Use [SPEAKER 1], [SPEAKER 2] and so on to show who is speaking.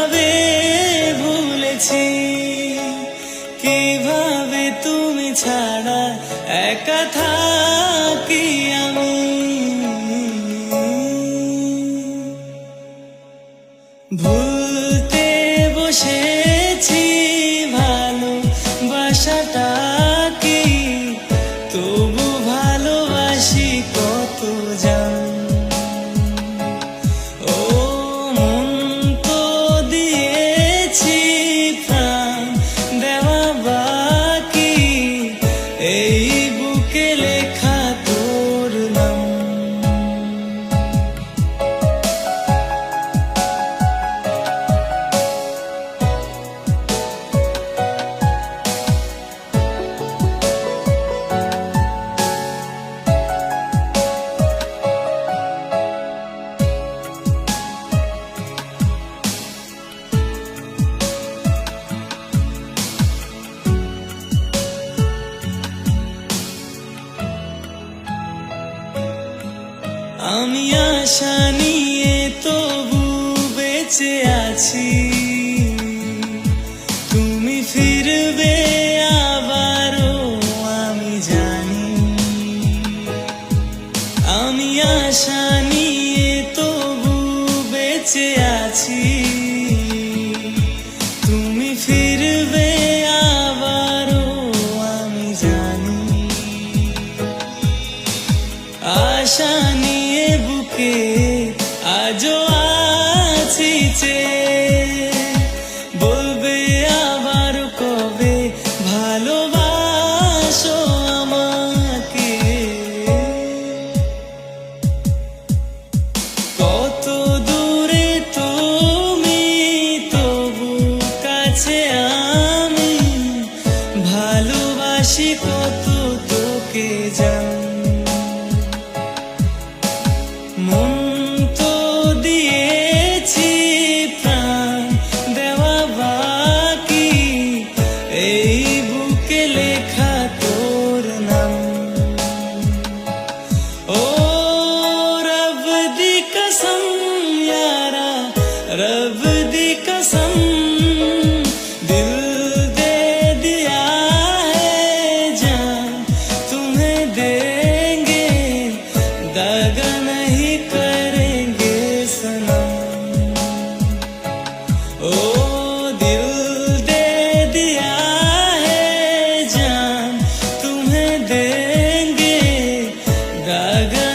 [SPEAKER 1] কিভাবে ভুলেছি, কিভাবে তুমি ছাড়া একা থাকি আমি। ভুলতে বসেছি ভালোবাসাটা কি, তবু ভালোবাসি কত জান। ও মন তো দিয়েছি প্রাণ দেওয়া বাকি, এই বুকে লেখা তোর নাম। আমি আশা নিয়ে তবু বেঁচে আছি, তুমি ফিরবে আবারও আমি জানি। আমি আশা নিয়ে তবু বেঁচে আছি, তুমি ফিরবে আবারও আমি জানি। আশা নিয়ে বুকে আজও আছি চেয়ে, বলবে আবার কবে ভালোবাসো আমাকে। কত দূরে তুমি তবু কাছে আমি, ভালোবাসি কত তোকে জান। মন তো দিয়েছি প্রাণ দেওয়া বাকি, এই বুকে লেখা তোর নাম। ও रब दी कसम यारा, रब दी कसम, दिल दे दिया है जान तुम्हें देंगे, दगा नहीं करेंगे सनम। ओ दिल दे दिया है जान तुम्हें देंगे, दगा